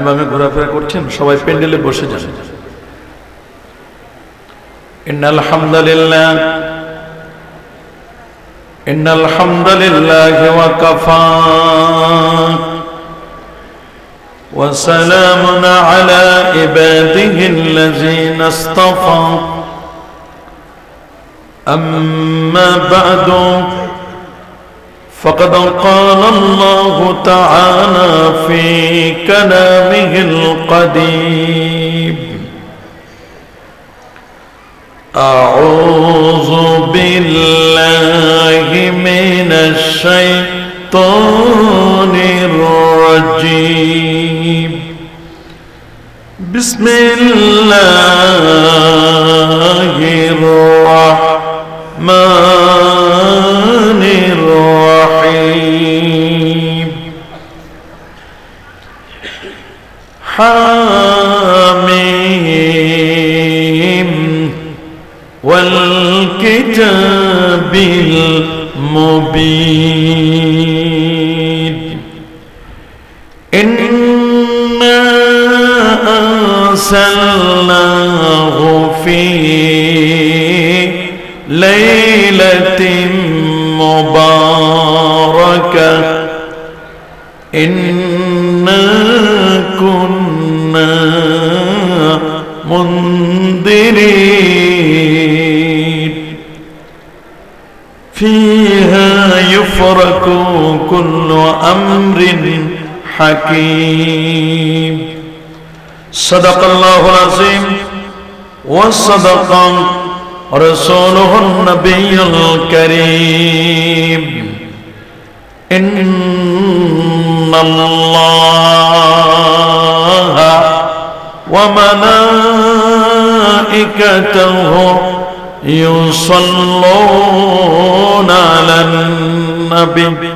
এভাবে ঘোরাফেরা করছেন, সবাই প্যান্ডেলে বসে যান। ইন্নাল হামদালিল্লাহি ওয়া কাফা ওয়া সালামুন আলা ইবাদিহিল্লাযীনা ইসতাফা আম্মা বা'দু فقد قال الله تعالى في كلامه القديم أعوذ بالله من الشيطان الرجيم بسم الله الرحمن الرحيم حاميم والكتاب المبين إنا أنزلناه في ليلة مباركة إنا كنا منذرين فيها يفرق كل أمر حكيم صدق الله العظيم وصدق رسوله النبي الكريم إن الله وملائكته يصلون على النبي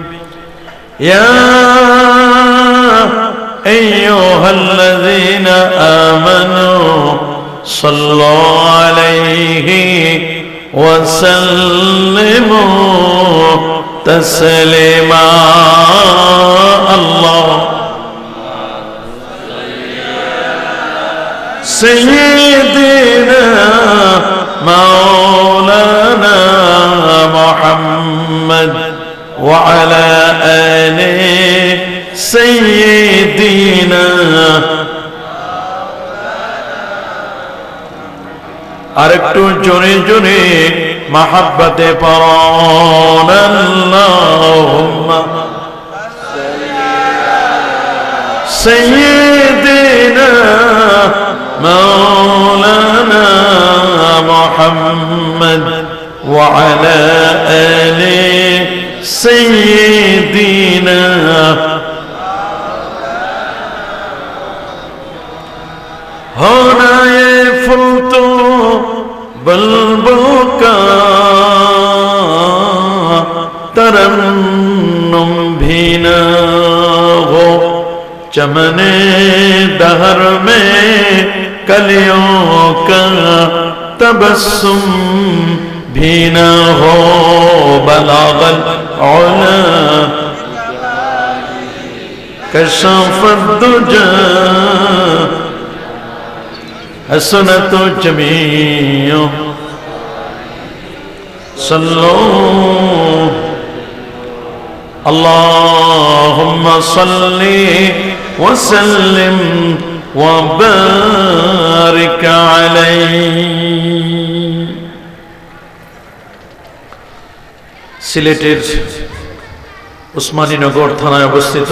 يا أيها الذين آمنوا صلوا عليه وسلموا تسليما الله سيدنا مولانا محمد وعلى آله سيدنا আরেকটু জোরে জোরে মাহাব্বতে পড়ুন আল্লাহুম্মা সাইয়্যিদিনা মাওলানা মুহাম্মদ ওয়া আলা আলি সাইয়্যিদিনা होना ये फूल तो बल्बों का तरन्नुम भी न हो चमने दहर में कलियों का तबस्सुम भी न हो बलागल औला कशफ़त दुजा हसनत जमीओ सल्लो अल्लाहुम्मा सल्ली व सल्लिम व बारिक अलैहि। সিলেটের উসমানীনগর থানায় অবস্থিত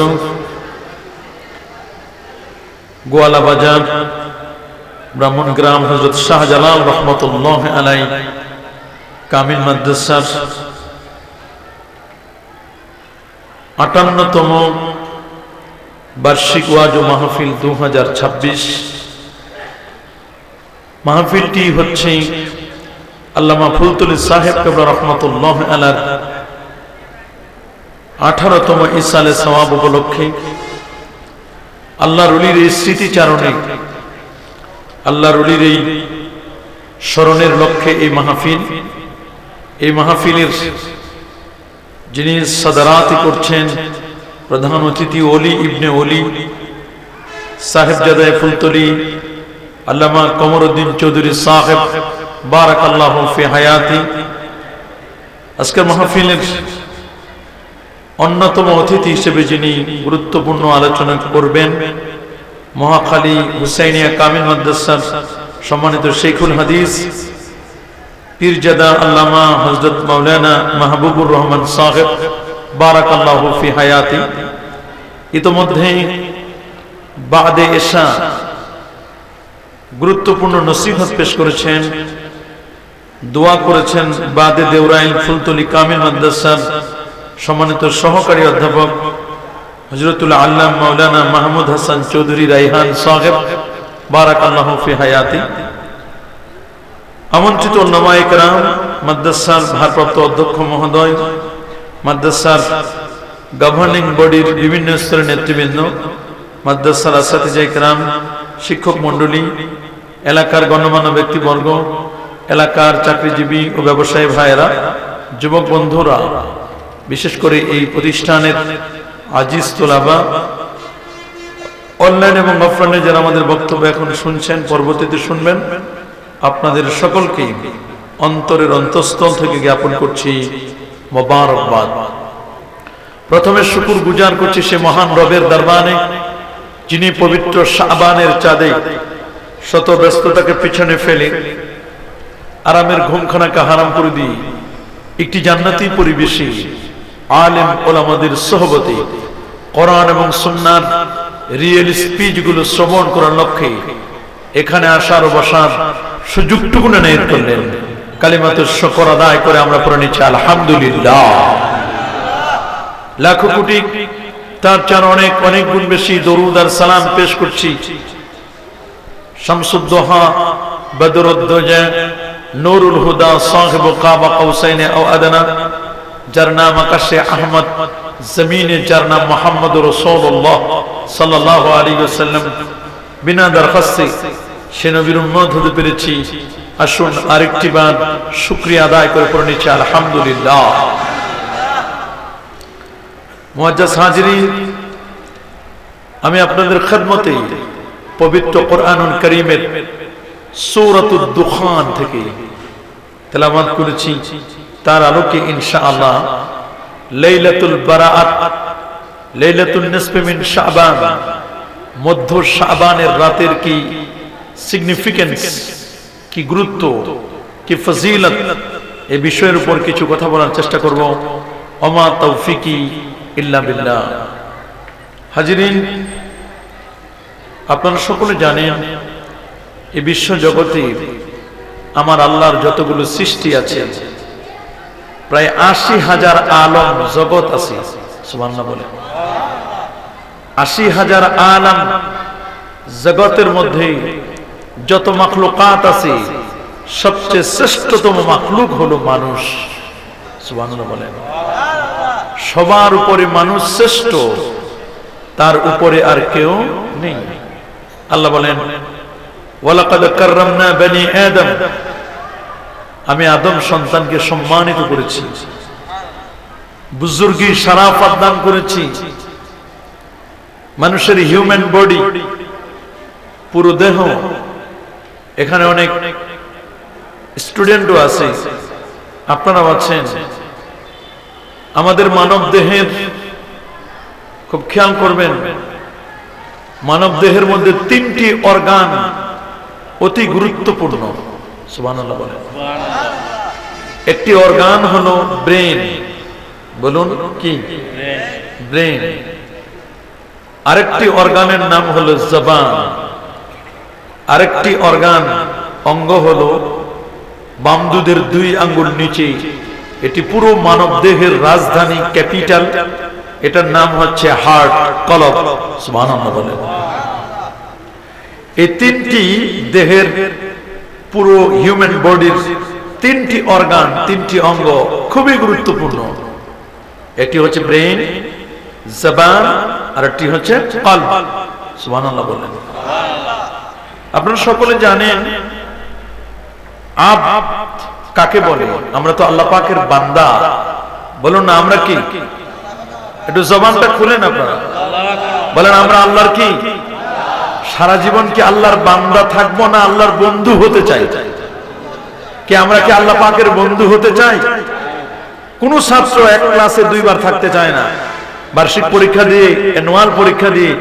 গোয়ালা বাজার ব্রাহ্মণগ্রাম হযরত শাহজালাল রহমতুল্লাহ আলাই কামিল মাদ্রাসার ৫৮তম বার্ষিক ওয়াজ ও মাহফিল ২০২৬। মাহফিলটি হচ্ছে আল্লামা ফুলতুলি সাহেব কেবলা রহমতুল্লাহ আলার ১৮তম ইসালে সওয়াব উপলক্ষে আল্লাহর ওলির এই স্মৃতিচারণে, আল্লাহর ওলির এই স্মরণের লক্ষ্যে এই মাহফিলের যিনি সাদারাতি করছেন প্রধান অতিথি ওলি ইবনে ওলি সাহেবজাদা ফুলতলি আল্লামা কমরউদ্দিন চৌধুরী সাহেব বারাকাল্লাহু ফি হায়াতি। আজকের মাহফিলের অন্যতম অতিথি হিসেবে যিনি গুরুত্বপূর্ণ আলোচনা করবেন, মহাখালী হুসাইনিয়া কামিল মাদ্রাসার সম্মানিত শেখুল হাদিস পীরজাদা আল্লামা হযরত মাওলানা মাহবুবুর রহমান সাহেব বারাকাল্লাহু ফি হায়াতি। ইতোমধ্যে বাদে এশা গুরুত্বপূর্ণ নসিহত পেশ করেছেন, দোয়া করেছেন বাদে দেওরাইল ফুলতলি কামিল মাদ্রাসার সম্মানিত সহকারী অধ্যাপক হযরতুল আল্লামা মাওলানা মাহমুদ হাসান চৌধুরী রাইহান সাহেব বারাকাল্লাহু ফি হায়াতি। আমন্ত্রিত উলামায়ে কেরাম, মাদ্রাসার ভারপ্রাপ্ত অধ্যক্ষ মহোদয়, মাদ্রাসার গভর্নিং বডির বিভিন্ন স্তরের নেতৃবৃন্দ, মাদ্রাসার আসাতিজায়ে কেরাম, শিক্ষক মণ্ডলী, এলাকার গণ্যমান্য ব্যক্তিবর্গ, এলাকার চাকরিজীবী ও ব্যবসায়ী ভাইয়েরা, যুবক বন্ধুরা, বিশেষ করে এই প্রতিষ্ঠানের আজিজ তোলাবা, অনলাইন এবং অফলাইনে যারা আমাদের বক্তব্য এখন শুনছেন, পরবর্তীতে শুনবেন, আপনাদের সকলকে অন্তরের অন্তঃস্থল থেকে জ্ঞাপন করছি মোবারকবাদ। প্রথমে শুকর গুজার করছি সে মহান রবের দরবারে, যিনি পবিত্র শাবানের চাঁদে শত ব্যস্ততাকে পিছনে ফেলে আরামের ঘুমখানাকে হারাম করে দিয়ে একটি জান্নাতি পরিবেশে আলেম ওলামাদের সোহবতে কোরআন এবং সুন্নাহর রিয়েল স্পিচগুলো শ্রবণ করার লক্ষ্যে এখানে আসার ও বসার সুযোগটুকু নির্ণয় করলেন। কালিমাতুশ শুকর আদায় করে আমরা পড়ে নিচ্ছি আলহামদুলিল্লাহ। লাখো কোটি তার চার অনেক অনেক গুণ বেশি দরুদ আর সালাম পেশ করছি শামসুদ্দোহা বদরুদ্দোজা নূরুল হুদা সাহিব কাবা কাউসাইন আও আদনা, যার নাম আকাশে আহমদ, জমিনে যার নাম মুহাম্মদ রাসূলুল্লাহ সাল্লাল্লাহু আলাইহি ওয়াসাল্লাম। বিনা দরখাস্তে সে নবীর উম্মত হতে পেরেছি। আসুন আরেকটি বার শুকরিয়া আদায় করে পড়ে নিচ্ছি আলহামদুলিল্লাহ। মুআজ্জাজ হাজিরিন, আমি আপনাদের খেদমতে পবিত্র কোরআনুল কারীমের সূরাতুদ দুখান থেকে তেলাওয়াত করেছি। তার আলোকে ইনশাআল্লাহ লাইলাতুল বারাআত, লাইলাতুন নিসফি মিন শাবান, মধ্য শাবানের রাতের কি সিগনিফিকেন্স, কি গুরুত্ব, কি ফজিলত, এই বিষয়ের উপর কিছু কথা বলার চেষ্টা করব। ওমা তৌফিকি ইল্লা বিল্লাহ। হাজিরিন, আপনারা সকলে জানেন এই বিশ্ব জগতে আমার আল্লাহর যতগুলো সৃষ্টি আছে, প্রায় ৮০,০০০ আলম জগৎ আছে। সুবহানাল্লাহ বলে ৮০,০০০ আলম জগতের মধ্যে যত মাখলুকাত আছে, সবচেয়ে শ্রেষ্ঠতম মাখলুক হলো মানুষ। সুবহানাল্লাহ বলে সবার উপরে মানুষ শ্রেষ্ঠ, তার উপরে আর কেউ নেই। আল্লাহ বলেন ওয়ালাকাদ কাররামনা বনি আদম, আমি আদম সন্তানকে সম্মানিত করেছি, বুজুর্গি শরাফত দান করেছি। মানুষের হিউম্যান বডি, পুরো দেহ, এখানে অনেক স্টুডেন্টও আছে, আপনারাও আছেন। আমাদের মানব দেহের খুব খেয়াল করবেন, মানব দেহের মধ্যে ৩টি অর্গান অতি গুরুত্বপূর্ণ। সুবহানাল্লাহ বলেন। একটি অর্গান হলো ব্রেন, বলুন কি? ব্রেন। আরেকটি অর্গানের নাম হলো জবান। আরেকটি অর্গান অঙ্গ হলো বামদুদের ২ আঙ্গুল নিচে, এটি পুরো মানব দেহের রাজধানী, ক্যাপিটাল, এটার নাম হচ্ছে হার্ট, কলব। সুবহানাল্লাহ বলেন। এই ৩টি দেহের পুরো হিউম্যান বডির ৩টি অর্গান, ৩টি অঙ্গ খুবই গুরুত্বপূর্ণ। একটি হচ্ছে ব্রেন, জবান, আর একটি হচ্ছে কলব। সুবহানাল্লাহ বলেন। আপনারা সকলে জানেন আব্দ কাকে বলে? আমরা তো আল্লাহ পাকের বান্দা। বলুন না আমরা কি? একটু জবানটা খুলেন আপনারা, বলেন আমরা আল্লাহর কি? সারা জীবন কি আল্লাহর বান্দা থাকবো না আল্লাহর বন্ধু হতে চাই? কি আমরা কি আল্লাহ পাকের বন্ধু হতে চাই? কোন ছাত্র এক ক্লাসে দুইবার থাকতে চায় না। বার্ষিক পরীক্ষা দিয়ে, অ্যানুয়াল পরীক্ষা দিয়ে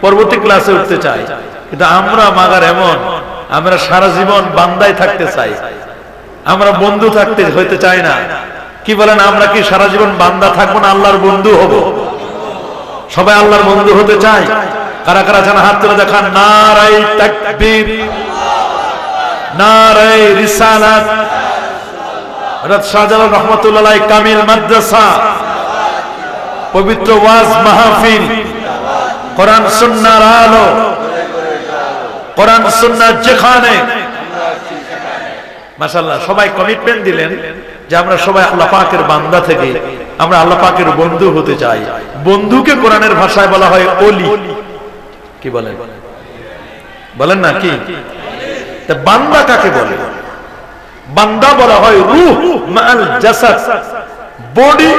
পরবর্তী ক্লাসে উঠতে চাই। কিন্তু আমরা মাগার এমন, আমরা সারা জীবন বান্দায় থাকতে চাই, আমরা বন্ধু হইতে চাই না। কি বলেন, আমরা কি সারা জীবন বান্দা থাকবো না আল্লাহর বন্ধু হব? সবাই আল্লাহর বন্ধু হতে চাই। কারা কারা যেন হাত তুলে দেখান। নারায়ে তাকবীর, নারায়ে রিসালাত। হযরত শাহজালাল রাহমাতুল্লাহ আলাইহি কামিল মাদ্রাসা, পবিত্র ওয়াজ মাহফিল, কোরআন সুন্নাহর আলো, কোরআন সুন্নাহ যেখানে। মাশাআল্লাহ, সবাই কমিটমেন্ট দিলেন যে আমরা সবাই আল্লাহ পাকের বান্দা থেকে আমরা আল্লাহ পাকের বন্ধু হতে চাই। বন্ধুকে কোরআনের ভাষায় বলা হয় ওলি। কি বলেন, বলেন না কি? বান্দা কাকে বলে? বান্দা বলা হয় রূহ মাআল জাসাদ, বডি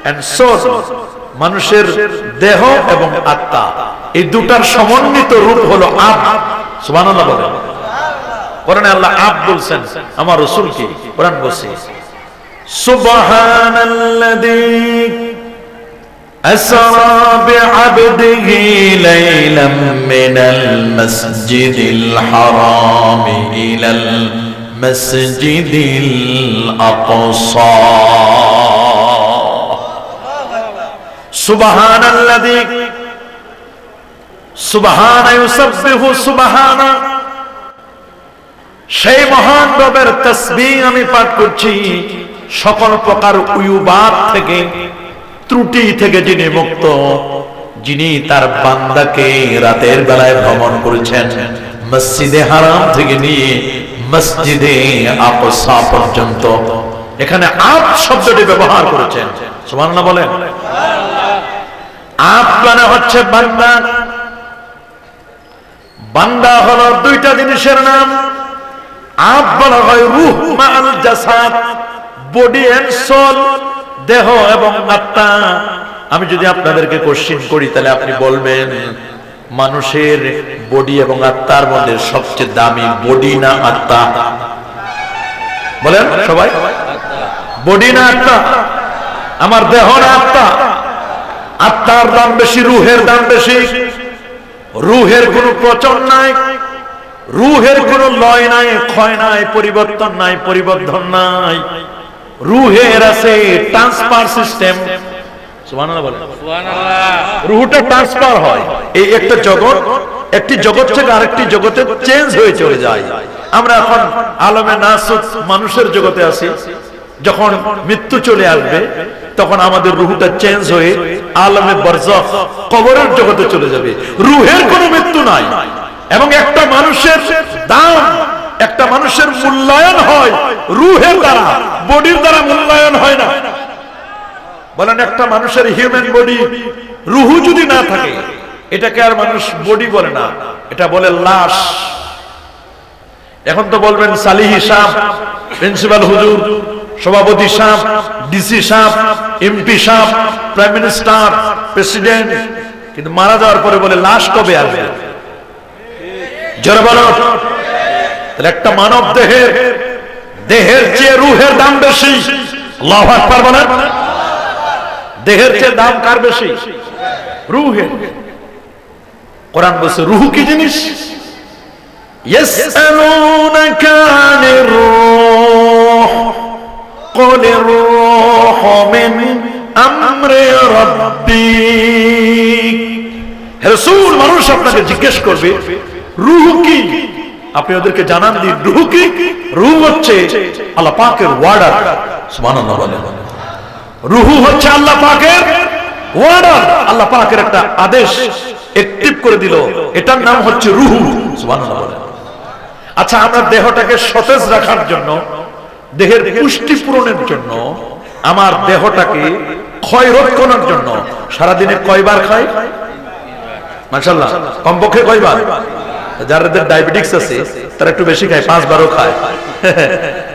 এন্ড সোল, মানুষের দেহ এবং আত্মা, এই দুটার সমন্বিত রূপ হলো আব। সুবহানাল্লাহ বলেন। কোরআনে আল্লাহ আব বলছেন, আমার রাসূল কি কোরআন বলছে সুবহানাল্লাযী আসরা বিআবদিহি লাইলাম মিনাল মাসজিদিল হারাম ইলাল মাসজিদিল আকসা। সুবহানাল্লাযী, সুবহানা ইউসাব্বিহু সুবহানা, সেই মহান রবের তাসবিহ আমি পাঠ করছি, সকল প্রকার উয়ুবাত থেকে, ত্রুটি থেকে যিনি মুক্ত, যিনি তার বান্দাকে রাতের বেলায় ভ্রমণ করেছেন মসজিদে হারাম থেকে নিয়ে মসজিদে আকসা পর্যন্ত। এখানে আব শব্দটি ব্যবহার করেছেন। সুবহানাল্লাহ বলেন। আব মানে হচ্ছে বান্দা। বান্দা হলো দুইটা জিনিসের নাম। আব বলা হয় রূহ মাআল জাসাদ, বডি এন্ড সোল, দেহ এবং আত্মা। আমি যদি আপনাদেরকে কোশ্চেন করি তাহলে আপনি বলবেন মানুষের বডি এবং আত্মার মধ্যে সবচেয়ে দামি বডি না আত্মা? বলেন সবাই, বডি না আত্মা? আমার দেহ না আত্মা? আত্মার দাম বেশি, রূহের দাম বেশি। রূহের কোনো পচন নাই, রূহের কোনো লয় নাই, ক্ষয় নাই, পরিবর্তন নাই, পরিবর্ধন নাই। রূহের আছে ট্রান্সফার সিস্টেম। সুবহানাল্লাহ বলেন। সুবহানাল্লাহ। রূহটা ট্রান্সফার হয়। এই একটা জগৎ, একটি জগৎ থেকে আরেকটি জগতে চেঞ্জ হয়ে চলে যায়। আমরা এখন আলমে নাসুত মানুষের জগতে আছি। যখন মৃত্যু চলে আসবে তখন আমাদের রূহটা চেঞ্জ হয়ে আলমে বারজাখ, কবরের জগতে চলে যাবে। রূহের কোনো মৃত্যু নাই। এবং একটা মানুষের দাম, একটা মানুষের মূল্যায়ন হয় রূহের দ্বারা, বডির দ্বারা মূল্যায়ন হয় না। বলেন, একটা মানুষের হিউম্যান বডি, রূহ যদি না থাকে এটাকে আর মানুষ বডি বলে না, এটা বলে লাশ। এখন তো বলবেন সালিহি সাহেব, প্রিন্সিপাল হুজুর, সভাপতি সাহেব, ডিসি সাহেব, এমপি সাহেব, প্রাইম মিনিস্টার, প্রেসিডেন্ট, কিন্তু মারা যাওয়ার পরে বলে লাশ কবে আসবে? জোরে বলো। তাহলে একটা মানব দেহের চেয়ে রূহের দাম বেশি। আল্লাহু আকবার বলেন। দেহের চেয়ে দাম কার বেশি? রূহের। কোরআন বলছে রূহ কি জিনিস? ইয়াসআলুনাকা আনির রূহ কুলির রূহু মিন আমরি রাব্বি। হে রাসূল, মানুষ আপনাকে জিজ্ঞেস করবে রূহ কি, আপনি ওদেরকে জানান দিন রূহ কি। রূহ হচ্ছে আল্লাহ পাকের ওয়ার্ডার। সুবহানাল্লাহ বলেন। রূহ হচ্ছে আল্লাহ পাকের ওয়ার্ডার, আল্লাহ পাকের একটা আদেশ অ্যাক্টিভ করে দিল, এটার নাম হচ্ছে রূহ। সুবহানাল্লাহ বলেন। আচ্ছা, আমরা দেহটাকে সতেজ রাখার জন্য, দেহের পুষ্টি পূরণের জন্য, আমার দেহটাকে ক্ষয় রোধ করার জন্য সারাদিনে কয়বার খাই? মাশাআল্লাহ, কমপক্ষে কয়বার? যাদের ডায়াবেটিস আছে তারা একটু বেশি খায়, 5 বারও খায়।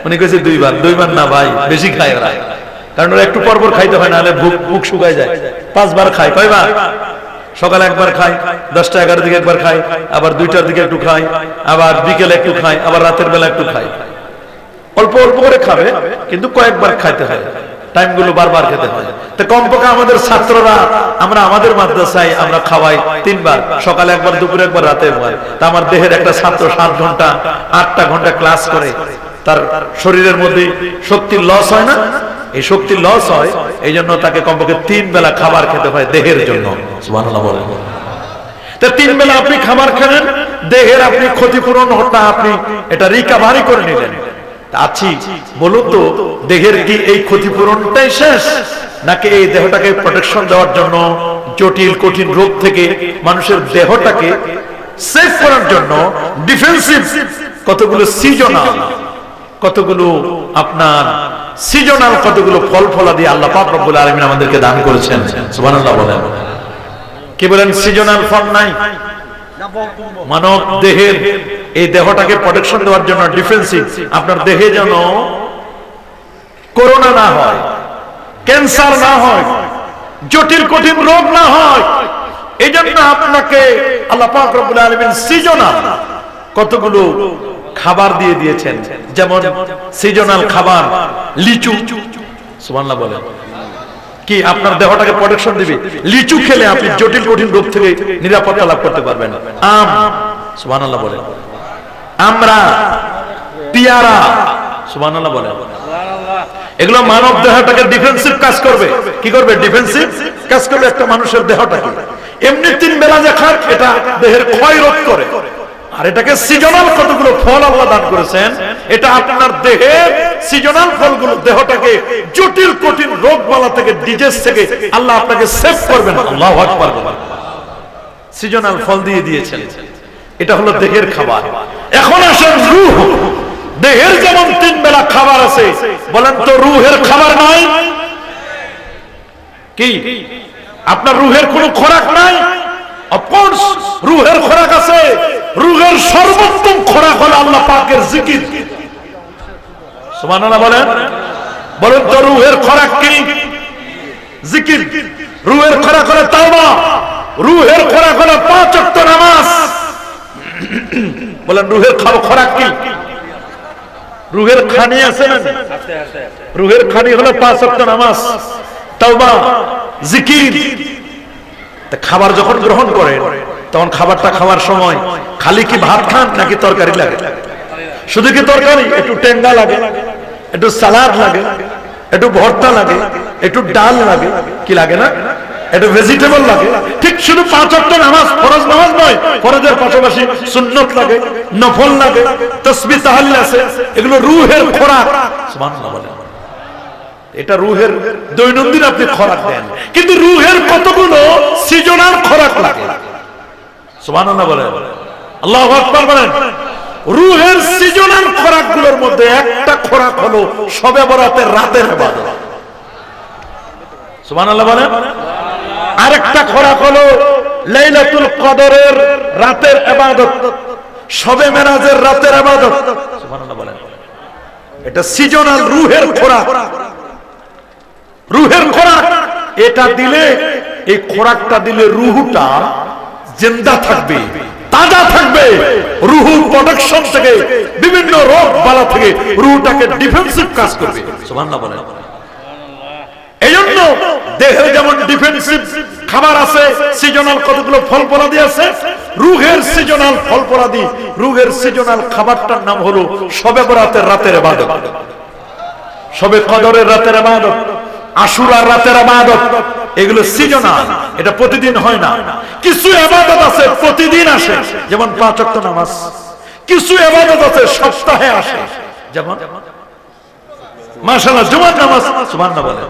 উনি কইছে 2 বার। 2 বার না ভাই, বেশি খায় ওরা, কারণ ওরা একটু পরপর খাইতে হয়, না হলে মুখ শুকায় যায়। 5 বার খায়। কয়বার? সকালে একবার খাই, 10টা 11 দিকে একবার খাই, আবার 2টার দিকে একটু খাই, আবার বিকেলে একটু খাই, আবার রাতের বেলা একটু খাই। অল্প অল্প করে খাবে, কিন্তু কয়েকবার খাইতে হয়, টাইমগুলো বারবার খেতে হয়। তো কমপক্ষে আমাদের ছাত্ররা, আমরা আমাদের মাদ্রাসায় আমরা খাওয়াই 3 বার, সকালে একবার, দুপুরে একবার, রাতে একবার। তা আমার দেহের একটা ছাত্র 7 ঘন্টা 8টা ঘন্টা ক্লাস করে, তার শরীরের মধ্যে শক্তির লস হয় না? এই শক্তি লস হয়, এই জন্য তাকে কমপক্ষে 3 বেলা খাবার খেতে হয় দেহের জন্য। সুবহানাল্লাহ বলেন। তো 3 বেলা আপনি খাবার খাবেন, দেহের আপনি ক্ষতিপূরণ হটা আপনি এটা রিকভারি করে নিলেন। আছি বলুন তো, দেহের কি এই ক্ষতিপূরণটাই শেষ, নাকি এই দেহটাকে প্রোটেকশন দেওয়ার জন্য জটিল কঠিন রোগ থেকে মানুষের দেহটাকে সেভ করার জন্য ডিফেন্সিভ কতগুলো সিজনাল, কতগুলো আপনার সিজনাল কতগুলো ফল ফলাদি আল্লাহ পাক রব্বুল আলামিন আমাদেরকে দান করেছেন। সুবহানাল্লাহ বলেন। কি বলেন? সিজনাল ফল নাই মানব দেহের এই দেহটাকে প্রোটেকশন দেওয়ার জন্য ডিফেন্সিভ, আপনার দেহে যেন করোনা না হয়, ক্যান্সার না হয়, জটিল কঠিন রোগ না হয়, এই জন্য আপনাকে আল্লাহ পাক রব্বুল আলামিন সিজনাল কতগুলো খাবার দিয়ে দিয়েছেন। যেমন সিজনাল খাবার লিচু, সুবহানাল্লাহ বলেন, কি আপনার দেহটাকে প্রোটেকশন দিবে। লিচু খেলে আপনি জটিল কঠিন রোগ থেকে নিরাপত্তা লাভ করতে পারবেন। আম, সুবহানাল্লাহ বলেন। আমরা, পেয়ারা, সুবহানাল্লাহ বলেন। এগুলো মানব দেহটাকে ডিফেন্সিভ কাজ করবে। কি করবে? ডিফেন্সিভ কাজ করবে একটা মানুষের দেহটাকে। এমনি 3 বেলা যে খান, এটা দেহের ক্ষয় রোধ করে। আর এটাকে সিজনাল কতগুলো ফল আল্লাহ দান করেছেন, এটা আপনার দেহের সিজনাল ফলগুলো দেহটাকে জটিল কঠিন রোগ বালা থেকে, ডিজিজ থেকে আল্লাহ আপনাকে সেভ করবেন। আল্লাহু আকবার। সিজনাল ফল দিয়ে দিয়েছেন, এটা হলো দেহের খাবার। এখন আসেন রূহ। দেহের যেমন 3 বেলা খাবার আছে, বলেন তো রূহের খাবার নাই? কি আপনার রূহের কোনো খোরাক নাই? অফকোর্স রূহের খোরাক আছে। রূহের সর্বোত্তম খোরাক হলো আল্লাহ পাকের জিকির। সুবহানাল্লাহ বলেন। বলেন তো রূহের খোরাক কি? জিকির। রূহের খোরাক হলো তাওবা। রূহের খোরাক হলো 5 ওয়াক্ত নামাজ। বলেন রূহের খোরাক কি? রূহের খানি আছে না? রূহের খানি হলো 5 ওয়াক্ত নামাজ, তাওবা, জিকির। খাবার যখন গ্রহণ করেন, তখন খাবারটা খাওয়ার সময় খালি কি ভাত খান নাকি তরকারি লাগে? শুধু কি তরকারি? একটু টেঙ্গা লাগে, একটু সালাদ লাগে, একটু ভর্তা লাগে, একটু ডাল লাগে, কি লাগে না? একটু ভেজিটেবল লাগে। ঠিক শুধু 5 ওয়াক্ত নামাজ, ফরজ নামাজ নয়, ফরজের পাশাপাশি সুন্নত লাগে, নফল লাগে, তাসবিহ তাহলিল আছে, এগুলো রূহের খোরাক। সুবহানাল্লাহ বলেন। এটা রূহের দৈনন্দিন আপনি খোরাক দেন, কিন্তু রূহের কতগুলো সিজনাল খোরাক লাগে। সুবহানাল্লাহ বলেন। আল্লাহু আকবার বলেন। রূহের সিজনাল খোরাকগুলোর মধ্যে একটা খোরাক হলো শবে বরাতের রাতের ইবাদত। সুবহানাল্লাহ বলেন। আরেকটা খোরাক হলো লাইলাতুল কদরের রাতের ইবাদত, শবে মেরাজের রাতের ইবাদত। সুবহানাল্লাহ বলেন। এটা সিজনাল রূহের খোরাক। রূহের খোরাক এটা দিলে, এই খোরাকটা দিলে রূহটা জিন্দা থাকবে, তাজা থাকবে। রূহ প্রোটেকশন থেকে, বিভিন্ন রোগ বালা থেকে রূহটাকে ডিফেন্সিভ কাজ করবে। সুবহানাল্লাহ বলেন। এইজন্য দেহের যেমন ডিফেন্সিভ খাবার আছে, সিজনাল কতগুলো ফল ফলাদি আছে, রূহের সিজনাল ফল ফলাদি, রূহের সিজনাল খাবারটার নাম হলো শবে বরাতের রাতের ইবাদত, শবে কদরের রাতের ইবাদত, আশুরার রাতের ইবাদত। এগুলো সিজনাল, এটা প্রতিদিন হয় না। কিছু ইবাদত আছে প্রতিদিন আসে, যেমন 5 ওয়াক্ত নামাজ। কিছু ইবাদত আছে সপ্তাহে আসে, যেমন মাশাআল্লাহ জুমার নামাজ। সুবহানাল্লাহ বলেন।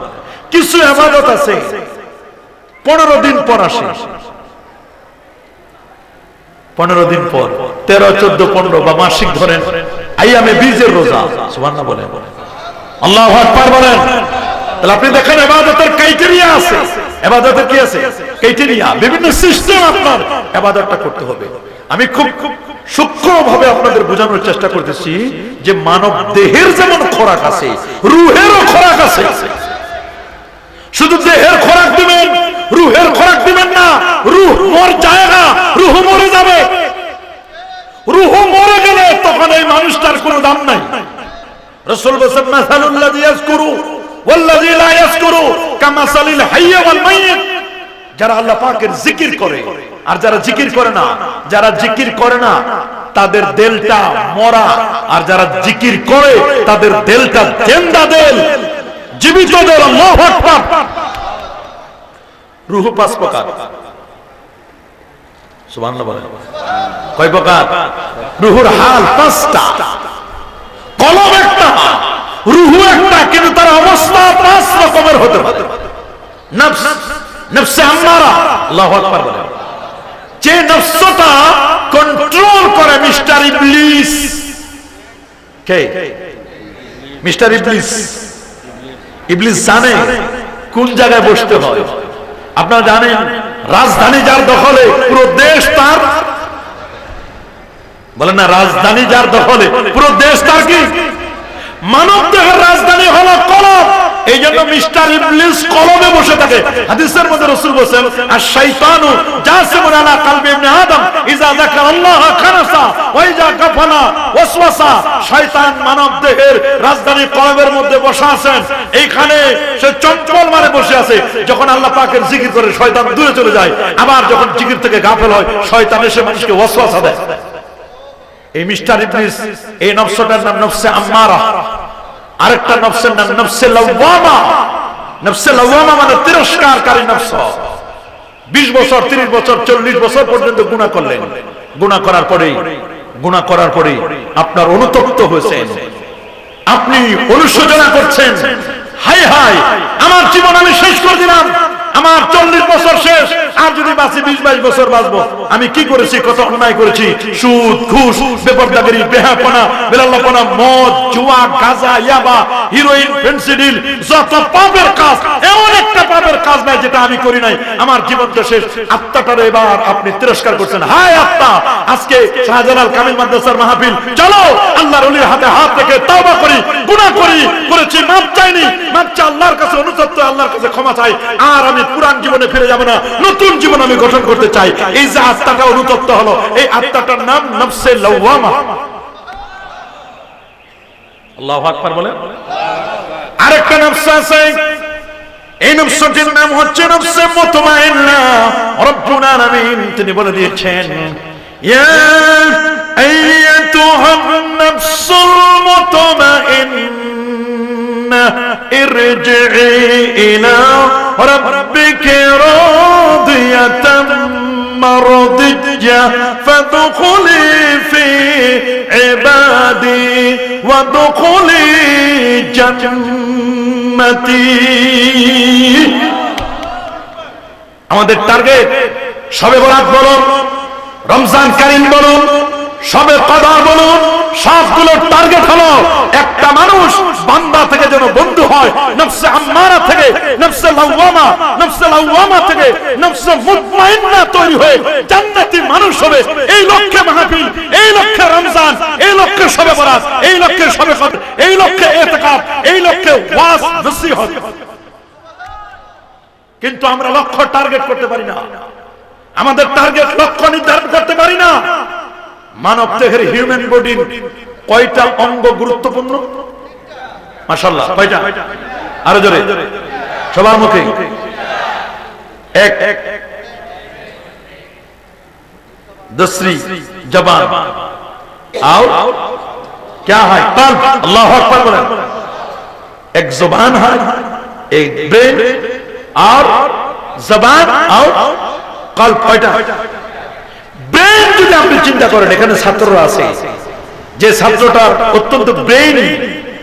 কিছু ইবাদত আছে 15 দিন পর আসে, 15 দিন পর, 13, 14, 15 বা মাসিক ধরেন আইয়ামে বীজের রোজা। সুবহানাল্লাহ বলেন। আল্লাহু আকবার বলেন। তাহলে আপনি দেখেন ইবাদতের ক্রাইটেরিয়া আছে। ইবাদতের কি আছে? ক্রাইটেরিয়া, বিভিন্ন সিস্টেম আপনার ইবাদতটা করতে হবে। আমি খুব সূক্ষ্মভাবে আপনাদের বোঝানোর চেষ্টা করতেছি যে মানব দেহের যেমন খোরাক আছে, রূহেরও খোরাক আছে। শুধু দেহের খোরাক দিবেন, রুহের খোরাক দিবেন না, রুহ মর যায় না, রুহ মরে যাবে। রুহ মরে গেলে তখন এই মানুষটার কোনো দাম নাই। রাসূল বলেছেন মাসালুল্লাযী ইয়াযকুরু ওয়াল্লাযী লা ইয়াযকুরু কামাসালিল হাইয়্যি ওয়াল মাইয়্যিত। যারা আল্লাহ পাকের জিকির করে আর যারা জিকির করে না, যারা জিকির করে না তাদের দিলটা মরা, আর যারা জিকির করে তাদের দিলটা জিন্দা দিল, জীবিত দিল। আল্লাহু আকবার। রূহ পাঁচ প্রকার, সুবহানাল্লাহ বলেন। কয় প্রকার? রূহুর হাল পাঁচটা, কলব একটা, রূহ একটা, কিন্তু তার অবস্থা পাঁচ রকমের হতে পারে। নফস, নফসে আম্মারা, আল্লাহু আকবার বলেন। যে নফসটা কন্ট্রোল করে মিস্টার ইবলিস। কে মিস্টার ইবলিস? ইবলিস জানে কোন জায়গায় বসতে হয়। আপনারা জানেন রাজধানী যার দখলে পুরো দেশ তার, বলেন না, রাজধানী যার দখলে পুরো দেশ তার। কি মানব দেহের রাজধানী হলো কলব। এই জন্য মিস্টার ইবলিস কলবে বসে থাকে। হাদিসের মধ্যে রাসূল বলেছেন আশ-শাইতানু জাসিমুন আলা কলবি ইবনে আদম ইযা যাকারাল্লাহ খানাসা ওয়া ইযা গাফালা ওয়াসওয়াসা। শয়তান মানব দেহের রাজধানী কলবের মধ্যে বসে আছেন। এইখানে সে চঞ্চল মানে বসে আছে। যখন আল্লাহ পাকের জিকির করে শয়তান দূরে চলে যায়, আবার যখন জিকির থেকে গাফেল হয় শয়তান এসে মানুষকে ওয়াসওয়াসা দেয়। এই মিস্টার ইবলিস, এই নফসটার নাম নফসে আম্মারা। আরেকটা নফসের নাম নফসে লাওয়ামা। নফসে লাওয়ামা মানে তিরস্কারকারী নফস। 20 বছর 30 বছর 40 বছর পর্যন্ত গুনাহ করলেন, গুনাহ করার পরে আপনার অনুতপ্ত হয়েছেন, আপনি অনুশোচনা করছেন, হায় হায় আমার জীবন আমি শেষ করে দিলাম, আমার 40 বছর শেষ, আর যদি বাঁচি 20-22 বছর বাঁচবো। আমি কি করেছি, কত অন্যায় করেছি, সুদ ঘুষ বেপরদাগিরি বেহাপনা বেলাল্লাপনা মদ জুয়া গাঁজা ইয়াবা হিরোইন ফেন্সিডিল যত পাপের কাজ, এমন একটা পাপের কাজ নাই যেটা আমি করি নাই। আমার জীবনটা শেষ। আত্মাটারে এবার আপনি তিরস্কার করছেন। হায় আত্মা, আজকে শাহজালাল কামিল মাদ্রাসার মাহফিল, চলো আল্লাহর ওলির হাতে হাত রেখে তওবা করি, গুনাহ করেছি, মাপ চাইনি, মাপ চাই আল্লাহর কাছে, অনুতপ্ত আল্লাহর কাছে ক্ষমা চাই। আর আমি পুরান জীবনে ফিরে যাব না, নতুন জীবন আমি গঠন করতে চাই। এই যে আত্মাটা অনুতপ্ত হলো, এই আত্মাটার নাম নফসে লাওয়ামা। আল্লাহু আকবার বলেন। আরেকটা নফস আছে, এই নফসটির নাম হচ্ছে নফসে মুতমাইন্না। রব্বুল আলামিন তিনি বলে দিয়েছেন, ইয়া আইয়াতুহান নাফসুল মুতমাইন্না ইরজি'i ইলা রাব্বিকা রাদিয়াতাম মারদিয়া ফাদখুলি ফি ইবাদি ওয়াদখুলি জান্নাতি। আমাদের টার্গেট শবে বরাত বলুন, রমজান কারীম বলুন, শবে কদর বলুন, সবগুলোর টার্গেট হলো একটা মানুষ বান্দা থেকে যেন বন্ধু হয়, নফসে আম্মারা থেকে, নফসে লাওয়ামা থেকে নফসে মুতমাইন্না তৈরি হয়ে জান্নাতি মানুষ হবে। এই লক্ষ্যে মাহফিল, এই লক্ষ্যে রমজান, এই লক্ষ্যে শবে বরাত, এই লক্ষ্যে শবে কদর, এই লক্ষ্যে ইতিকাফ, এই লক্ষ্যে ওয়াজ নসিহত। কিন্তু আমরা লক্ষ্য টার্গেট করতে পারি না, আমাদের টার্গেট লক্ষ্য নির্ধারণ করতে পারি না। মানব দেহের হিউম্যান বডির কয়টা অঙ্গ গুরুত্বপূর্ণ? মাশাআল্লাহ, কয়টা? আরো জোরে সবার মুখে। এক, दूसरी जबान, और क्या है? कल्ब। अल्लाहु अकबर बोले। एक जुबान है, एक ब्रेन, और जबान और कल्ब। কয়টা? ব্রেন যদি আপনি চিন্তা করেন, এখানে ছাত্ররা আছে, যে ছাত্রটা অত্যন্ত ব্রেন,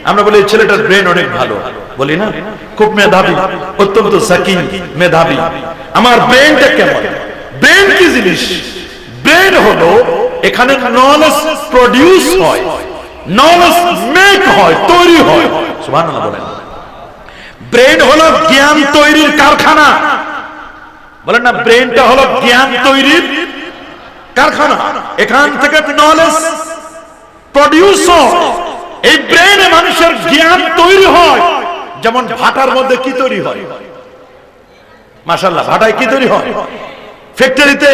আমরা বলি ছেলেটার ব্রেন অনেক ভালো, বলি না, খুব মেধাবী, অত্যন্ত জাকি মেধাবী। আমার ব্রেনটা কেমন? ব্রেন কি জিনিস? ব্রেন হলো এখানে নলেজ প্রডিউস হয়, নলেজ মেক হয়, তৈরি হয়। সুবহানাল্লাহ বলেন। ব্রেন হলো জ্ঞান তৈরির কারখানা, বলেন না, ব্রেনটা হলো জ্ঞান তৈরির কারখানা। এখান থেকে নলেজ প্রডিউস হয়। এই ব্রেনে মানুষের জ্ঞান তৈরি হয়। যেমন ভাটার মধ্যে কি তৈরি হয়? মাশাআল্লাহ। ভাটায় কি তৈরি হয়? ফ্যাক্টরিতে,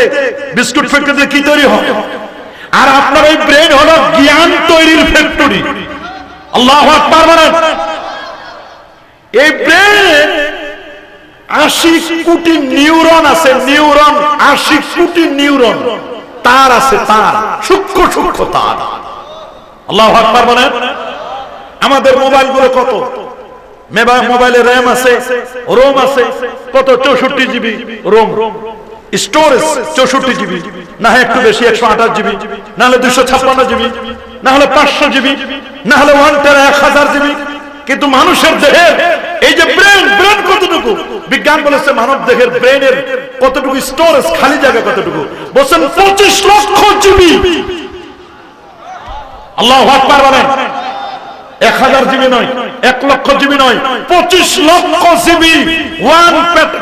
বিস্কুট ফ্যাক্টরিতে কি তৈরি হয়? আর আপনার এই ব্রেন হলো জ্ঞান তৈরির ফ্যাক্টরি। আল্লাহু আকবার বলেন। এই ব্রেন 80 কোটি নিউরন আছে, নিউরন 80 কোটি নিউরন তার আছে, তার সূক্ষ্ম সূক্ষ্ম তার। আল্লাহু আকবার বলেন। আমাদের মোবাইলগুলো কত? মোবাইলে র্যাম আছে, রোম আছে কত? 64 জিবি রোম স্টোরেজ, 64 জিবি, না হয় একটু বেশি 128 জিবি, না হলে 256 জিবি, না হলে 500 জিবি, না হলে 1 টেরা 1000 জিবি। কিন্তু মানুষের দেহের এই যে ব্রেন, ব্রেন কতটুকু? বিজ্ঞান বলেছে মানব দেহের ব্রেনের কতটুকু স্টোরেজ, খালি জায়গা কতটুকু? বলেন 25 লক্ষ জিবি। আল্লাহু আকবার বলেন। 1000 জিবি নয়, 1 লক্ষ জিবি নয়, 25 লক্ষ জিবি,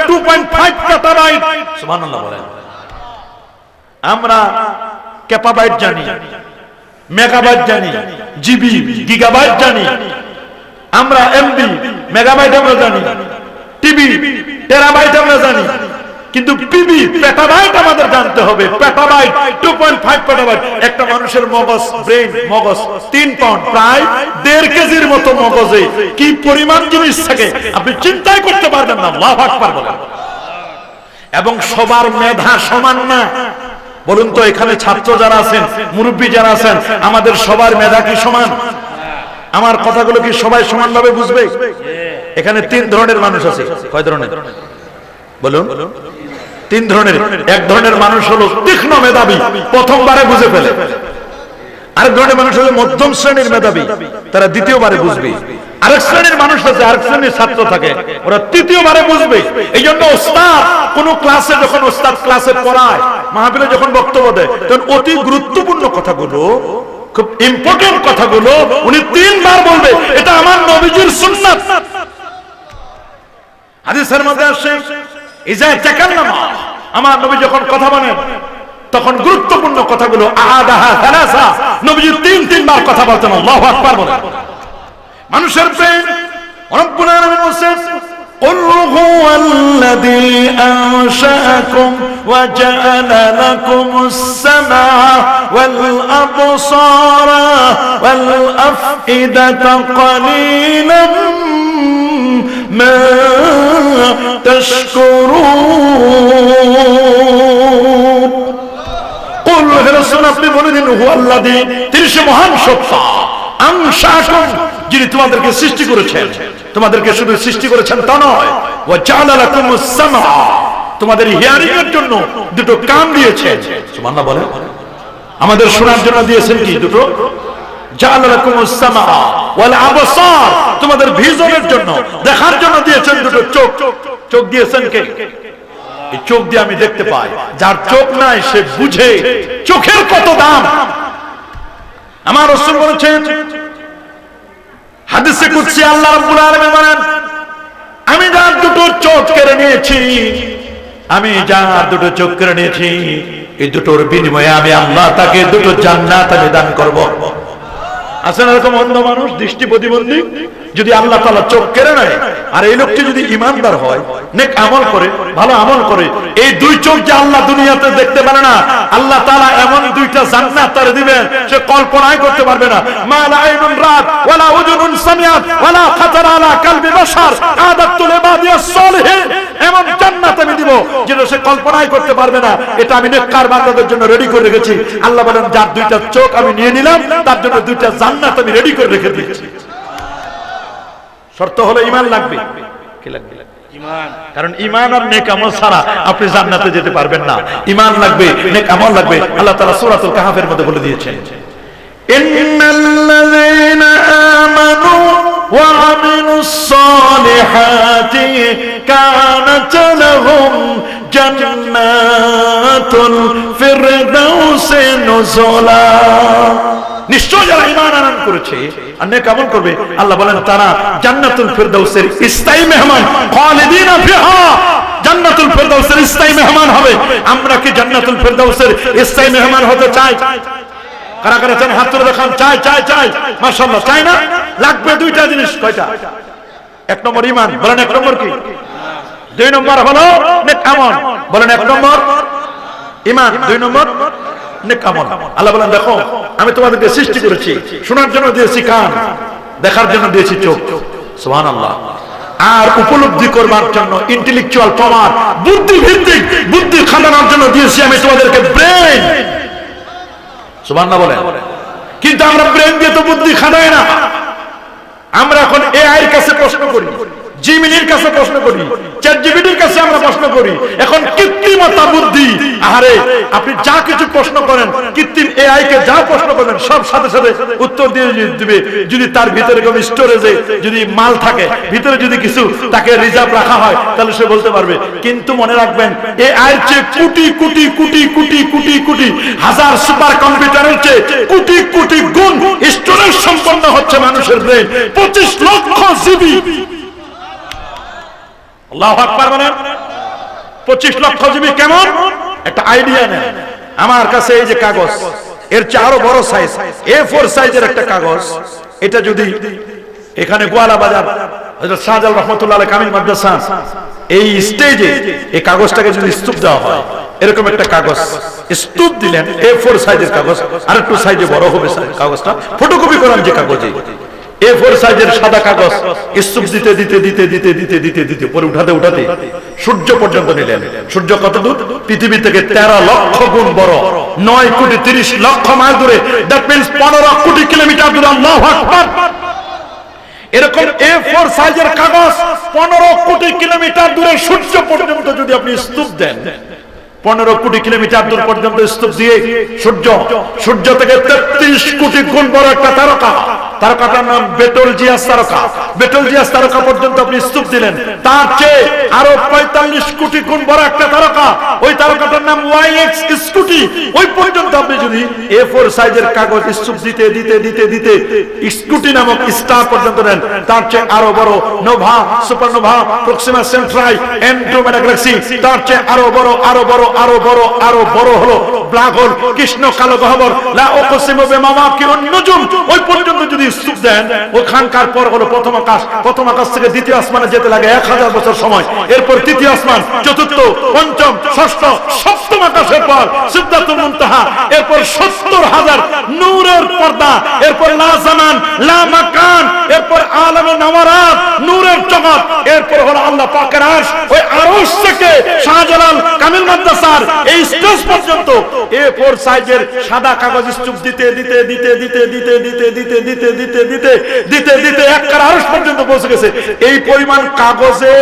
2.5 পেটাবাইট। সুবহানাল্লাহ বলেন। আমরা ক্যাপাবাইট জানি, মেগাবাইট জানি, জিবি, গিগাবাইট জানি, আমরা এমবি, মেগাবাইট আমরা জানি, টিবি, টেরাবাইট আমরা জানি, কিন্তু পিবি, পেটাবাইট আমাদের জানতে হবে। Petabyte 2.5 petabyte. একটা মানুষের মগজ, ব্রেন মগজ 3 পাউন্ড, প্রায় 1.5 কেজির মতো মগজে কি পরিমাণ জিনিস থাকে আপনি চিন্তাই করতে পারবেন না। আল্লাহু আকবার বলেন। এবং সবার মেধা সমান না। বলুন তো, এখানে ছাত্র যারা আছেন, মুরব্বী যারা আছেন, আমাদের সবার মেধা কি সমান? আমার কথাগুলো কি সবাই সমানভাবে বুঝবে? এখানে 3 ধরনের মানুষ আছে। কয় ধরনের বলুন? 3 ধরনের। এক ধরনের মানুষ হলো তীক্ষ্ণ মেধাবী, প্রথমবারে বুঝে ফেলে। আরেক ধরনের মানুষ হলো মধ্যম শ্রেণীর মেধাবী, তারা দ্বিতীয়বারে বুঝবে। আরেক শ্রেণীর মানুষ আছে, আরেক শ্রেণীর ছাত্র থাকে, ওরা তৃতীয়বারে বুঝবে। এই জন্য ওস্তাদ কোন ক্লাসে, যখন ওস্তাদ ক্লাসে পড়ায়, মাহফিলে যখন বক্তব্য দেয়, তখন অতি গুরুত্বপূর্ণ কথাগুলো, খুব ইম্পর্টেন্ট কথাগুলো উনি 3 বার বলবে। এটা আমার নবীজির সুন্নাত। হাদিসের মধ্যে আসে, ইজা তাকাল্লামা, আমার নবী যখন কথা বলেন তখন গুরুত্বপূর্ণ কথাগুলো আদাহা সালাসা, নবীজি 3 বার কথা বলতেন। আল্লাহু আকবার বলেন। মানুষের প্রেম রব্বুল আলামিন বলেন, قل هو الذي أنشأكم وجعل لكم السمع والأبصار والأفئدة قليلا ما تشكرون। قل হে রাসূল, আপনি বলে দিন, هو الذي, তিনি সে মহান সত্তা, আনশাকুম, যিনি তোমাদেরকে সৃষ্টি করেছেন। তোমাদেরকে শুধু সৃষ্টি করেছেন তা নয়, ওয়া জাআলা লাকুমুস সামআ, তোমাদের হিয়ারিং এর জন্য 2টো কান দিয়েছেন। সুবহানাল্লাহ বলেন। আমাদের শোনার জন্য দিয়েছেন কি? 2টো। জাআলা লাকুমুস সামআ ওয়াল আবসার, তোমাদের ভিশনের জন্য, দেখার জন্য দিয়েছেন 2টো চোখ। চোখ দিয়েছেন কে? এই চোখ দিয়ে আমি দেখতে পাই। যার চোখ নাই সে বুঝে চোখের কত দাম। আমার রাসূল বলেছেন হাদিসে কুদসি, আল্লাহ রাব্বুল আলামিন বলেন, আমি যার 2টো চোখ কেড়ে নিয়েছি, আমি যার 2টো চোখ কেড়ে নিয়েছি, এই 2টোর বিনিময়ে আমি আল্লাহ তাকে 2টো জান্নাত আমি দান করব। আছেন এরকম অন্ধ মানুষ, দৃষ্টি প্রতিবন্ধী, যদি আল্লাহ তাআলা চোখ কেড়ে নেয়, আর এই লোকটি যদি ঈমানদার হয়, নেক আমল করে, ভালো আমল করে, এই 2 চোখ যে আল্লাহ দুনিয়াতে দেখতে পারে না, আল্লাহ তাআলা এমন 2টা জান্নাত তারে দিবেন সে কল্পনাই করতে পারবে না। মা লা আইনুন রাত ওয়ালা উযুনুন সামিআত ওয়ালা খাতারা আলা কলবি বাশার আদাতুল ইবাদিয়াস সালিহিন, এমন জান্নাত আমি দিব যেটা সে কল্পনাই করতে পারবে না। এটা আমি নেককার বান্দাদের জন্য রেডি করে রেখেছি। আল্লাহ বলেন, যার 2টা চোখ আমি নিয়ে নিলাম, তার জন্য 2টা জান্নাত আমি রেডি করে রেখে দিয়েছি। শর্ত হলো ঈমান লাগবে। কি লাগবে? ঈমান। কারণ ঈমান আর নেক আমল ছাড়া আপনি জান্নাতে যেতে পারবেন না। ঈমান লাগবে, নেক আমল লাগবে। আল্লাহ তাআলা সূরাতুল কাহফের মধ্যে বলে দিয়েছেন, ইন্নাল্লাযীনা আমানু ওয়া আমিলুস সালিহাতি কানাত লাহুম জান্নাতুল ফিরদাউসি নুজুলা। নিশ্চয় যারা ঈমান আনয়ন করেছে আর নেক আমল করবে, আল্লাহ বলেন তারা জান্নাতুল ফিরদাউসের স্থায়ী মেহমান, খালিদিনা ফিহা, জান্নাতুল ফিরদাউসের স্থায়ী মেহমান হবে। আমরা কি জান্নাতুল ফিরদাউসের স্থায়ী মেহমান হতে চাই? কারা কারা চান? হাত তুলে দেখান। চাই চাই চাই, মাশাআল্লাহ। চাই না? লাগবে 2টা জিনিস। কয়টা? 1 নম্বর ঈমান। বলেন 1 নম্বর কি? 2 নম্বর হলো নেক আমল। বলেন 1 নম্বর ঈমান, 2 নম্বর নেক আমল। আল্লাহ বলেন দেখো আমি তোমাদেরকে সৃষ্টি করেছি, শোনার জন্য দিয়েছি কান, দেখার জন্য দিয়েছি চোখ। সুবহানাল্লাহ। আর উপলব্ধি করবার জন্য ইন্টেলেকচুয়াল পাওয়ার, বুদ্ধি ভিত্তিক বুদ্ধি খাটানোর জন্য দিয়েছি আমি তোমাদেরকে ব্রেন। সুবহানাল্লাহ বলেন। কিন্তু আমরা ব্রেন দিয়ে তো বুদ্ধি খাটাই না। আমরা এখন এআই এর কাছে প্রশ্ন করি, জিমিনির কাছে প্রশ্ন করি, চ্যাটজিপিটির কাছে আমরা প্রশ্ন করি। এখন কৃত্রিমতা বুদ্ধি, আরে আপনি যা কিছু প্রশ্ন করেন, কৃত্রিম এআই কে যা প্রশ্ন করেন সব সাথে সাথে উত্তর দিয়ে দিবে। যদি তার ভিতরে কোনো স্টোরেজে যদি মাল থাকে, ভিতরে যদি কিছু তাকে রিজার্ভ রাখা হয়, তাহলে সে বলতে পারবে। কিন্তু মনে রাখবেন এআই এর চেয়ে কোটি কোটি কোটি কোটি কোটি কোটি হাজার সুপার কম্পিউটারের চেয়ে কোটি কোটি গুণ স্টোরেজ সম্পন্ন হচ্ছে মানুষের ব্রেন। 25 লক্ষ জিবি। আল্লাহু আকবার বলেন। 25 লক্ষ জিবি কেমন একটা আইডিয়া নেন। আমার কাছে এই যে কাগজ, এর চেয়ে আরো বড় সাইজ, A4 সাইজের একটা কাগজ, এটা যদি এখানে গোয়ালা বাজার হযরত শাহজালাল রহমাতুল্লাহ আলাইহি কামিল মাদ্রাসা এই স্টেজে এই কাগজটাকে যদি স্তূপ দেওয়া হয়, এরকম একটা কাগজ স্তূপ দিলেন, A4 সাইজের কাগজ, আর একটু সাইজে বড় হবে কাগজটা, ফটোকপি করান যে কাগজে, A4 সাইজের সাদা কাগজ স্তূপ দিতে দিতে দিতে দিতে দিতে দিতে দিতে পরে উঠাতে উঠাতে সূর্য পর্যন্ত নিলেন। সূর্য কত দূর? পৃথিবী থেকে 13 লক্ষ গুণ বড়, 9 কোটি 30 লক্ষ মাইল দূরে। দ্যাট মিন্স 15 কোটি কিলোমিটার দূরে। আল্লাহু আকবার। এরকম A4 সাইজের কাগজ 15 কোটি কিলোমিটার দূরে সূর্য পর্যন্ত যদি আপনি স্তূপ দেন, 15 কোটি কিলোমিটার দূর পর্যন্ত স্তূপ দিয়ে সূর্য থেকে 33 কোটি গুণ বড় একটা তারকা, তারকাটার নাম বেটলজিয়াস তারকা, বেটলজিয়াস তারকা পর্যন্ত আপনি স্তূপ দিলেন। তার চেয়ে আরো 45 কোটি গুণ বড় একটা তারকা, ওই তারকাটার নাম YX স্কুটি, ওই পর্যন্ত আপনি যদি A4 সাইজের কাগজ স্তূপ দিতে দিতে দিতে দিতে স্কুটি নামক স্টার পর্যন্ত নেন, তার চেয়ে আরো বড় Nova, supernova, Proxima সেন্ট্রাই, Andromeda Galaxy, তার চেয়ে আরো বড় আরো বড় আরো বড় আরো বড় হলো ব্ল্যাক হোল, কৃষ্ণ কালো গহ্বর, লা উকসিমু বিমাওয়াকিউন নুজুম, ওই পর্যন্ত যদি স্তূপ দেন, ওখানকার পর হলো প্রথম আকাশ, প্রথম আকাশ থেকে দ্বিতীয় আসমানে যেতে লাগে 1000 বছর সময়, এরপর তৃতীয় আসমান, চতুর্থ, পঞ্চম, ষষ্ঠ, সপ্তম আকাশের পর সিদরাতুল মুনতাহা, এরপর 70,000 নূরের পর্দা, এরপর লা জামান লা মাকান, এরপর আলামে নাওয়ারাত, নূরের জগৎ, এরপর হলো আল্লাহ পাকের আরশ, ওই আরশ থেকে শাহজালাল কামিল মাদ্রাসার এই স্টেজ পর্যন্ত A4 সাইজের সাদা কাগজ স্তূপ দিতে দিতে দিতে দিতে দিতে দিতে দিতে দিতে দিতে দিতে দিতে দিতে একবার আরশ পর্যন্ত পৌঁছে গেছে। এই পরিমাণ কাগজে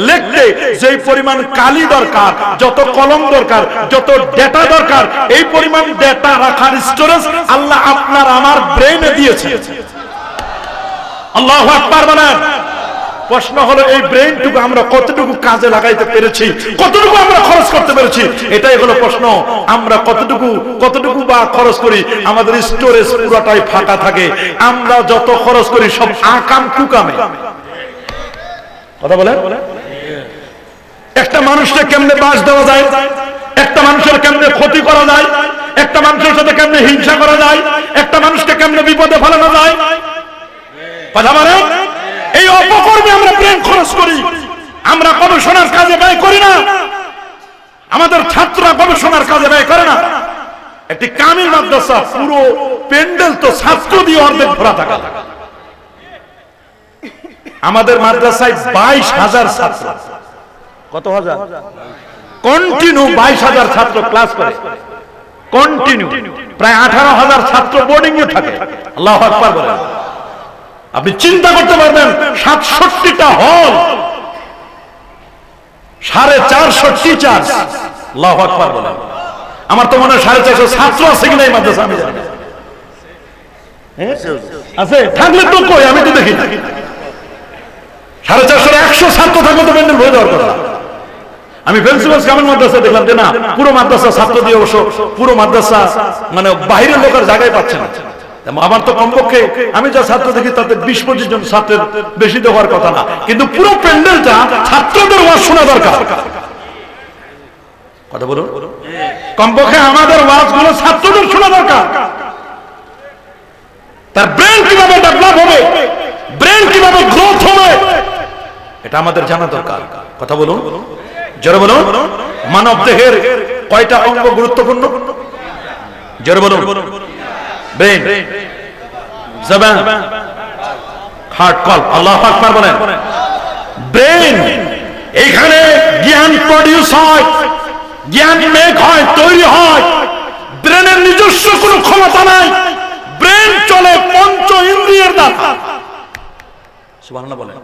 লিখতে যেই পরিমাণ কালি দরকার, যত কলম দরকার, যত ডেটা দরকার, এই পরিমাণ ডেটা রাখার স্টোরেজ আল্লাহ আপনার আমার ব্রেইনে দিয়েছে। আল্লাহু আকবার বলেন। প্রশ্ন হলো এই ব্রেইনটুকু আমরা কতটুকু কাজে লাগাইতে পেরেছি, কতটুকু আমরা খরচ করতে পেরেছি, এটাই হলো প্রশ্ন। আমরা কতটুকু বা খরচ করি, আমাদের স্টোরেজ পুরোটাই ফাঁকা থাকে। আমরা যত খরচ করি সব আকাম কুকামে। কথা বলেন। একটা মানুষকে কেমনে বাস দেওয়া যায়, একটা মানুষের কেমনে ক্ষতি করা যায়, একটা মানুষের সাথে কেমনে হিংসা করা যায়, একটা মানুষকে কেমনে বিপদে ফেলানো যায়, কথা বলেন। এই অপকর্মে আমরা ব্রেন খরচ করি। আমরা গবেষণার কাজে ব্যয় করি না, আমাদের ছাত্ররা গবেষণার কাজে ব্যয় করে না। একটি কামিল মাদ্রাসা পুরো প্যান্ডেল তো ছাত্র দিয়ে অর্ধেক ভরা থাকা। আমাদের মাদ্রাসায় 22,000 ছাত্র। কত হাজার? কন্টিনিউ 22,000 ছাত্র ক্লাস করে, কন্টিনিউ। প্রায় 18,000 ছাত্র বোর্ডিং এ থাকে। আল্লাহু আকবার বলেন। আপনি চিন্তা করতে পারবেন 67টা হল, 450 টিচার। আল্লাহু আকবার বলেন। আমার তো মনে হয় 450 ছাত্র আছে কিনা এই মাদ্রাসা আমি জানি না। আছে থাকলে তো কই, আমি তো দেখি না। 450 100 ছাত্র থাকলে তো প্যান্ডেল ভরে দেওয়ার কথা। আমি ফেন্সিগঞ্জ কামিল মাদ্রাসা দেখলাম যে না, পুরো মাদ্রাসা ছাত্র দিয়ে অবশ্য পুরো মাদ্রাসা মানে বাইরের লোকের জায়গায় পাচ্ছে না। আমার তো কমপক্ষে আমি যা ছাত্র দেখি তাতে 20-25 জন ছাত্রের বেশি দেওয়ার কথা না, কিন্তু পুরো প্যান্ডেলটা ছাত্রদের ওয়াজ শোনা দরকার। কথা বলুন। কমপক্ষে আমাদের ওয়াজগুলো ছাত্রদের শোনা দরকার। তার ব্রেন কিভাবে ডেভেলপ হবে, ব্রেন কিভাবে গ্রোথ হবে, এটা আমাদের জানা দরকার। কথা বলুন, জোরে বলুন। মানব দেহের কয়টা অঙ্গ গুরুত্বপূর্ণ? জোরে বলুন। ব্রেন, জবান, হার্ট, কল্প। আল্লাহু আকবার বলেন। ব্রেন, এখানে জ্ঞান প্রডিউস হয়, জ্ঞান মেক হয়, তৈরি হয়। ব্রেনের নিজস্ব কোনো ক্ষমতা নাই। ব্রেন চলে পঞ্চ ইন্দ্রিয়ের দ্বারা। সুবহানাল্লাহ বলেন।